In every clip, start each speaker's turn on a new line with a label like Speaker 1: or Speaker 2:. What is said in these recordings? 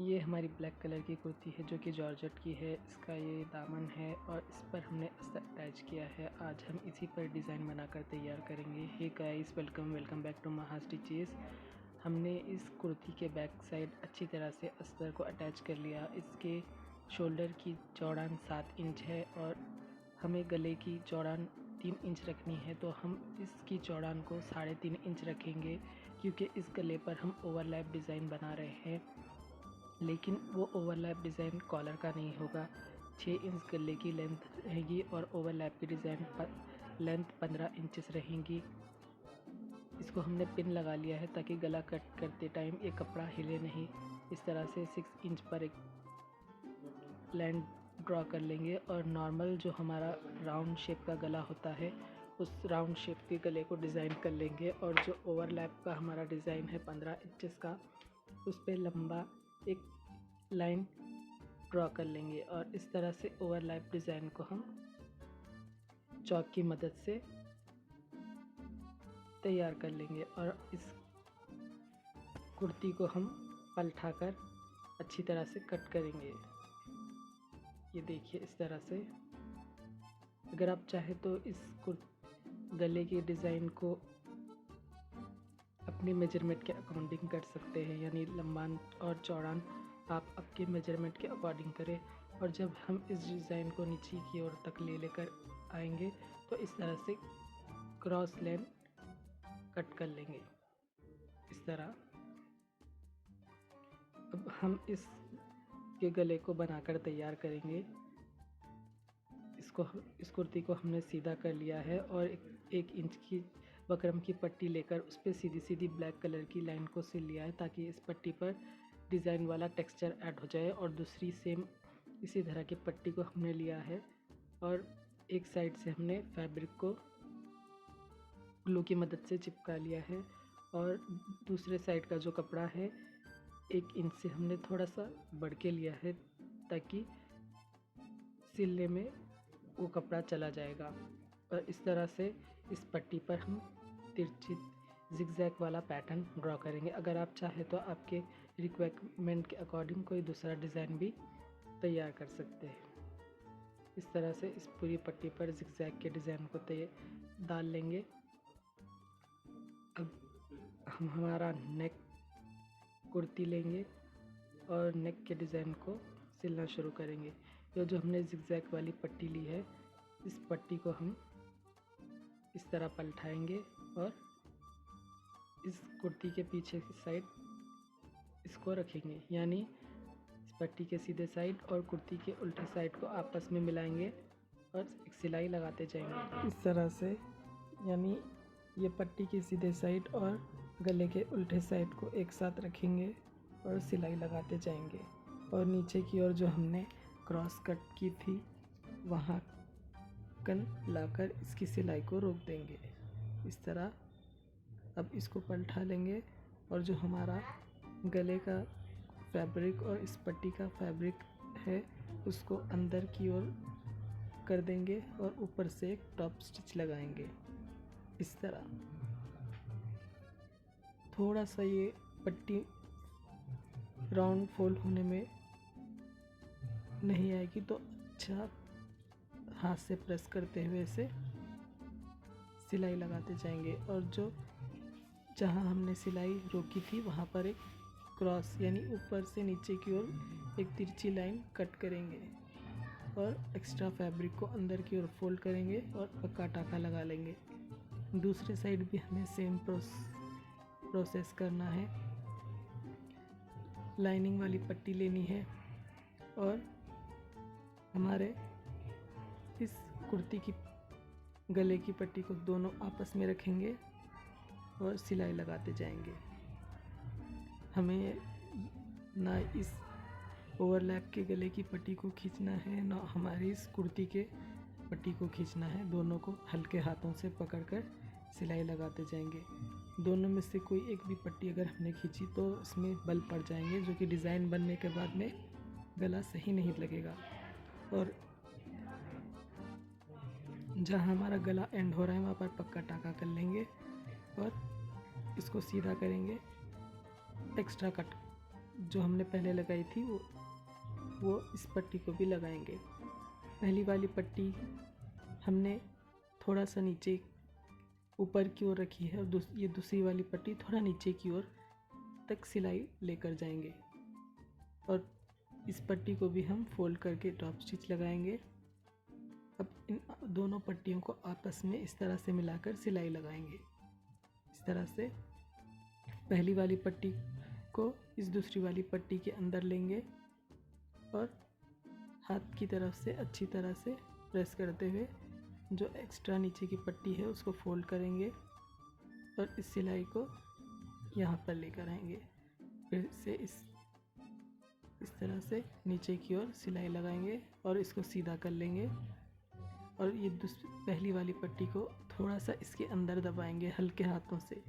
Speaker 1: ये हमारी black colour की कुर्ती है जो कि जॉर्जेट की है। इसका ये दामन है और इस पर हमने अस्तर अटैच किया है। आज हम इसी पर डिज़ाइन बनाकर तैयार करेंगे। Hey guys, welcome back to Maha stitches. हमने इस कुर्ती के बैक साइड अच्छी तरह से अस्तर को अटैच कर लिया। इसके शोल्डर की चौड़ान 7 इंच है और हमें गले की चौड़ान 3 इंच रखनी है, तो हम इसकी चौड़ान को 3.5 इंच रखेंगे क्योंकि इस गले पर हम ओवरलैप डिज़ाइन बना रहे हैं। लेकिन वो ओवरलैप डिज़ाइन कॉलर का नहीं होगा। 6 इंच गले की लेंथ रहेगी और ओवरलैप की डिज़ाइन लेंथ 15 इंचेस रहेंगी। इसको हमने पिन लगा लिया है ताकि गला कट करते टाइम ये कपड़ा हिले नहीं। इस तरह से 6 इंच पर एक लाइन ड्रॉ कर लेंगे और नॉर्मल जो हमारा राउंड शेप का गला होता है उस राउंड शेप के गले को डिज़ाइन कर लेंगे। और जो ओवरलैप का हमारा डिज़ाइन है 15 इंचेस का, उस पर लंबा एक लाइन ड्रॉ कर लेंगे और इस तरह से ओवरलैप डिज़ाइन को हम चॉक की मदद से तैयार कर लेंगे। और इस कुर्ती को हम पलटा कर अच्छी तरह से कट करेंगे। ये देखिए इस तरह से। अगर आप चाहे तो इस गले के डिज़ाइन को अपनी मेजरमेंट के अकॉर्डिंग कर सकते हैं, यानी लंबान और चौड़ान आप आपके मेजरमेंट के अकॉर्डिंग करें। और जब हम इस डिज़ाइन को नीचे की ओर तक लेकर आएंगे तो इस तरह से क्रॉस लाइन कट कर लेंगे इस तरह। अब हम इस के गले को बनाकर तैयार करेंगे। इस कुर्ती को हमने सीधा कर लिया है और एक इंच की बकरम की पट्टी लेकर उस पर सीधी सीधी ब्लैक कलर की लाइन को सिल लिया है ताकि इस पट्टी पर डिज़ाइन वाला टेक्सचर ऐड हो जाए। और दूसरी सेम इसी तरह की पट्टी को हमने लिया है और एक साइड से हमने फैब्रिक को ग्लू की मदद से चिपका लिया है और दूसरे साइड का जो कपड़ा है 1 इंच से हमने थोड़ा सा बढ़ के लिया है ताकि सिलने में वो कपड़ा चला जाएगा। और इस तरह से इस पट्टी पर हम तिरछी जिगजैग वाला पैटर्न ड्रॉ करेंगे। अगर आप चाहे तो आपके रिक्वायरमेंट के अकॉर्डिंग कोई दूसरा डिज़ाइन भी तैयार कर सकते हैं। इस तरह से इस पूरी पट्टी पर जिगजैग के डिज़ाइन को डाल लेंगे। अब हम हमारा नेक कुर्ती लेंगे और नेक के डिज़ाइन को सिलना शुरू करेंगे। ये जो हमने जिगजैग वाली पट्टी ली है, इस पट्टी को हम इस तरह पलटाएंगे और इस कुर्ती के पीछे की साइड इसको रखेंगे, यानी इस पट्टी के सीधे साइड और कुर्ती के उल्टे साइड को आपस में मिलाएंगे और एक सिलाई लगाते जाएंगे इस तरह से। यानी ये पट्टी के सीधे साइड और गले के उल्टे साइड को एक साथ रखेंगे और सिलाई लगाते जाएंगे। और नीचे की ओर जो हमने क्रॉस कट की थी वहाँ कन लाकर इसकी सिलाई को रोक देंगे इस तरह। अब इसको पलटा लेंगे और जो हमारा गले का फैब्रिक और इस पट्टी का फैब्रिक है उसको अंदर की ओर कर देंगे और ऊपर से एक टॉप स्टिच लगाएंगे इस तरह। थोड़ा सा ये पट्टी राउंड फोल्ड होने में नहीं आएगी तो अच्छा हाथ से प्रेस करते हुए इसे सिलाई लगाते जाएंगे। और जो जहाँ हमने सिलाई रोकी थी वहाँ पर एक क्रॉस यानी ऊपर से नीचे की ओर एक तिरछी लाइन कट करेंगे और एक्स्ट्रा फैब्रिक को अंदर की ओर फोल्ड करेंगे और पक्का टाका लगा लेंगे। दूसरे साइड भी हमें सेम प्रोसेस करना है। लाइनिंग वाली पट्टी लेनी है और हमारे इस कुर्ती की गले की पट्टी को दोनों आपस में रखेंगे और सिलाई लगाते जाएंगे। हमें ना इस ओवरलैप के गले की पट्टी को खींचना है ना हमारी इस कुर्ती के पट्टी को खींचना है। दोनों को हल्के हाथों से पकड़कर सिलाई लगाते जाएंगे। दोनों में से कोई एक भी पट्टी अगर हमने खींची तो इसमें बल पड़ जाएंगे, जो कि डिज़ाइन बनने के बाद में गला सही नहीं लगेगा। और जहाँ हमारा गला एंड हो रहा है वहाँ पर पक्का टाका कर लेंगे और इसको सीधा करेंगे एक्स्ट्रा कट जो हमने पहले लगाई थी वो इस पट्टी को भी लगाएंगे। पहली वाली पट्टी हमने थोड़ा सा नीचे ऊपर की ओर रखी है और ये दूसरी वाली पट्टी थोड़ा नीचे की ओर तक सिलाई लेकर जाएंगे और इस पट्टी को भी हम फोल्ड करके ड्रॉप स्टिच लगाएंगे। अब इन दोनों पट्टियों को आपस में इस तरह से मिलाकर सिलाई लगाएंगे। इस तरह से पहली वाली पट्टी को इस दूसरी वाली पट्टी के अंदर लेंगे और हाथ की तरफ से अच्छी तरह से प्रेस करते हुए जो एक्स्ट्रा नीचे की पट्टी है उसको फोल्ड करेंगे और इस सिलाई को यहाँ पर लेकर आएंगे। फिर से इस तरह से नीचे की ओर सिलाई लगाएंगे और इसको सीधा कर लेंगे और ये पहली वाली पट्टी को थोड़ा सा इसके अंदर दबाएंगे हल्के हाथों से।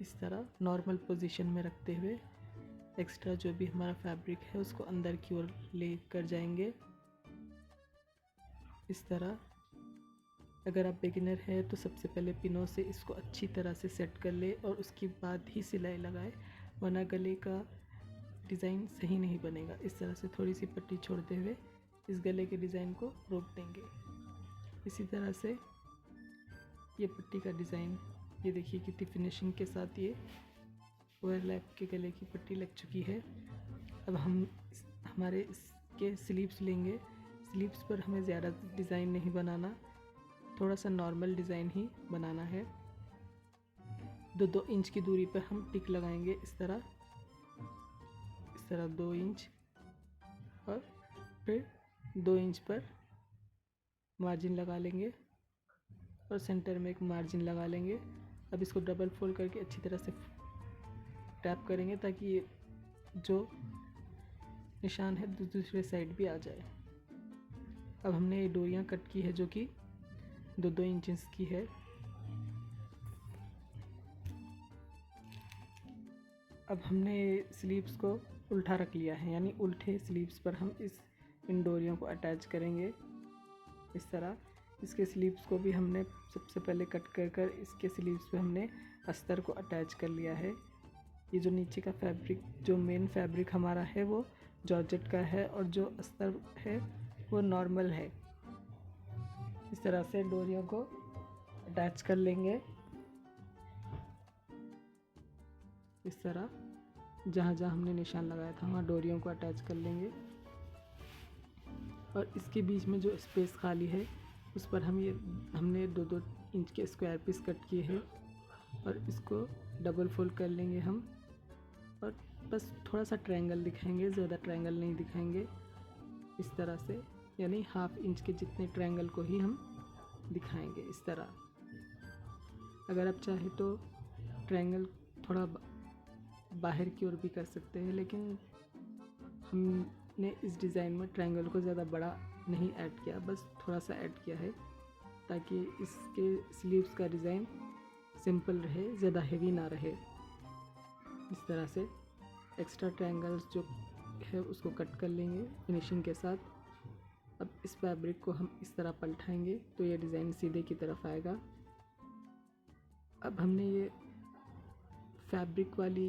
Speaker 1: इस तरह नॉर्मल पोजीशन में रखते हुए एक्स्ट्रा जो भी हमारा फैब्रिक है उसको अंदर की ओर ले कर जाएंगे। इस तरह अगर आप बिगिनर है तो सबसे पहले पिनों से इसको अच्छी तरह से सेट कर ले और उसके बाद ही सिलाई लगाए, वरना गले का डिज़ाइन सही नहीं बनेगा। इस तरह से थोड़ी सी पट्टी छोड़ते हुए इस गले के डिज़ाइन को रोक देंगे। इसी तरह से ये पट्टी का डिज़ाइन, ये देखिए कितनी फिनिशिंग के साथ ये ओवरलैप के गले की पट्टी लग चुकी है। अब हम हमारे इसके स्लीव्स लेंगे। स्लीव्स पर हमें ज़्यादा डिज़ाइन नहीं बनाना, थोड़ा सा नॉर्मल डिज़ाइन ही बनाना है। 2 इंच की दूरी पर हम टिक लगाएंगे इस तरह 2 इंच और फिर 2 इंच पर मार्जिन लगा लेंगे और सेंटर में एक मार्जिन लगा लेंगे। अब इसको डबल फोल्ड करके अच्छी तरह से टैप करेंगे ताकि ये जो निशान है दूसरे साइड भी आ जाए। अब हमने ये डोरियाँ कट की है जो कि 2 इंच की है। अब हमने स्लीव्स को उल्टा रख लिया है, यानी उल्टे स्लीव्स पर हम इन डोरियों को अटैच करेंगे। इस तरह इसके स्लीव्स को भी हमने सबसे पहले कट कर इसके स्लीव्स पे हमने अस्तर को अटैच कर लिया है। ये जो नीचे का फैब्रिक, जो मेन फैब्रिक हमारा है वो जॉर्जेट का है और जो अस्तर है वो नॉर्मल है। इस तरह से डोरियों को अटैच कर लेंगे। इस तरह जहाँ जहाँ हमने निशान लगाया था वहाँ डोरियों को अटैच कर लेंगे और इसके बीच में जो स्पेस खाली है उस पर हमने 2 इंच के स्क्वायर पीस कट किए हैं और इसको डबल फोल्ड कर लेंगे हम और बस थोड़ा सा ट्रायंगल दिखाएंगे, ज़्यादा ट्रायंगल नहीं दिखाएंगे। इस तरह से यानी ½ इंच के जितने ट्रायंगल को ही हम दिखाएंगे। इस तरह अगर आप चाहे तो ट्रायंगल थोड़ा बाहर की ओर भी कर सकते हैं, लेकिन हमने इस डिज़ाइन में ट्रायंगल को ज़्यादा बड़ा नहीं ऐड किया, बस थोड़ा सा ऐड किया है ताकि इसके स्लीव्स का डिज़ाइन सिंपल रहे, ज़्यादा हेवी ना रहे। इस तरह से एक्स्ट्रा ट्रायंगल्स जो है उसको कट कर लेंगे फिनिशिंग के साथ। अब इस फैब्रिक को हम इस तरह पलटाएंगे तो ये डिज़ाइन सीधे की तरफ आएगा। अब हमने ये फैब्रिक वाली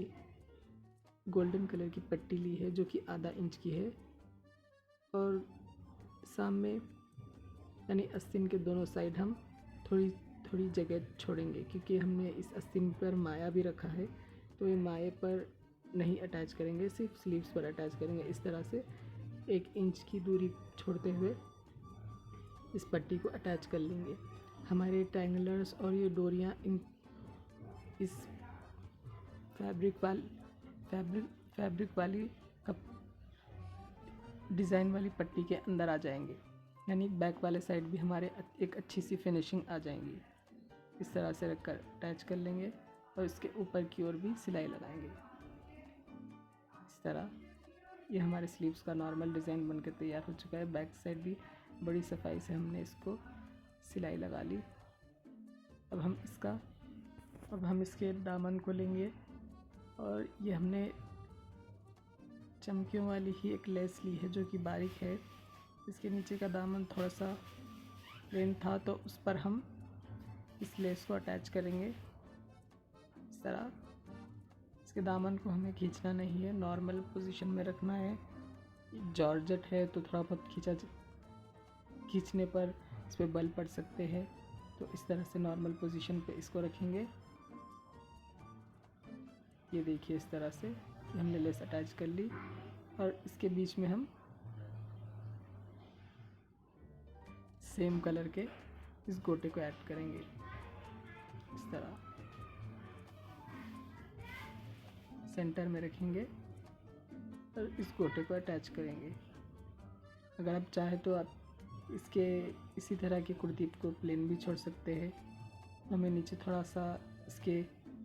Speaker 1: गोल्डन कलर की पट्टी ली है जो कि ½ इंच की है और सामने यानी आस्तीन के दोनों साइड हम थोड़ी थोड़ी जगह छोड़ेंगे, क्योंकि हमने इस आस्तीन पर माया भी रखा है तो ये माये पर नहीं अटैच करेंगे, सिर्फ स्लीव्स पर अटैच करेंगे। इस तरह से 1 इंच की दूरी छोड़ते हुए इस पट्टी को अटैच कर लेंगे। हमारे ट्रायंगलर्स और ये डोरियाँ इस फैब्रिक वाली डिज़ाइन वाली पट्टी के अंदर आ जाएंगे, यानी बैक वाले साइड भी हमारे एक अच्छी सी फिनिशिंग आ जाएंगी। इस तरह से रखकर अटैच कर लेंगे और इसके ऊपर की ओर भी सिलाई लगाएंगे। इस तरह ये हमारे स्लीव्स का नॉर्मल डिज़ाइन बनकर तैयार हो चुका है। बैक साइड भी बड़ी सफाई से हमने इसको सिलाई लगा ली। अब हम इसके दामन को लेंगे और ये हमने चमकियों वाली ही एक लेस ली है जो कि बारीक है। इसके नीचे का दामन थोड़ा सा प्लेन था तो उस पर हम इस लेस को अटैच करेंगे। इस तरह इसके दामन को हमें खींचना नहीं है, नॉर्मल पोजीशन में रखना है। जॉर्जेट है तो थोड़ा बहुत खींचने पर इस पर बल पड़ सकते हैं, तो इस तरह से नॉर्मल पोजीशन पे इसको रखेंगे। ये देखिए इस तरह से हमने लेस अटैच कर ली और इसके बीच में हम सेम कलर के इस गोटे को ऐड करेंगे। इस तरह सेंटर में रखेंगे और इस गोटे को अटैच करेंगे। अगर आप चाहे तो आप इसके इसी तरह की कुर्ती को प्लेन भी छोड़ सकते हैं। हमें नीचे थोड़ा सा इसके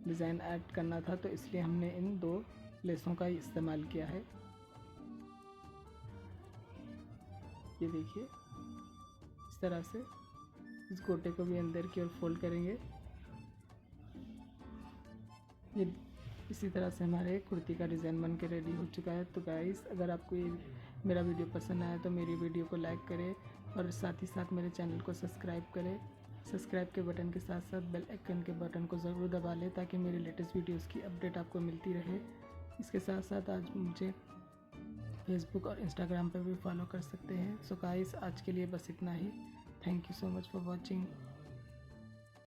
Speaker 1: डिज़ाइन ऐड करना था, तो इसलिए हमने इन 2 लेसों का ही इस्तेमाल किया है। ये देखिए इस तरह से इस गोटे को भी अंदर की ओर फोल्ड करेंगे। ये इसी तरह से हमारे कुर्ती का डिज़ाइन बन के रेडी हो चुका है। तो गाइस, अगर आपको ये मेरा वीडियो पसंद आया तो मेरी वीडियो को लाइक करें और साथ ही साथ मेरे चैनल को सब्सक्राइब करें। सब्सक्राइब के बटन के साथ साथ बेल आइकन के बटन को ज़रूर दबा लें ताकि मेरी लेटेस्ट वीडियोस की अपडेट आपको मिलती रहे। इसके साथ साथ आज मुझे फेसबुक और इंस्टाग्राम पर भी फॉलो कर सकते हैं। सो गाइस, आज के लिए बस इतना ही। Thank you so much for watching.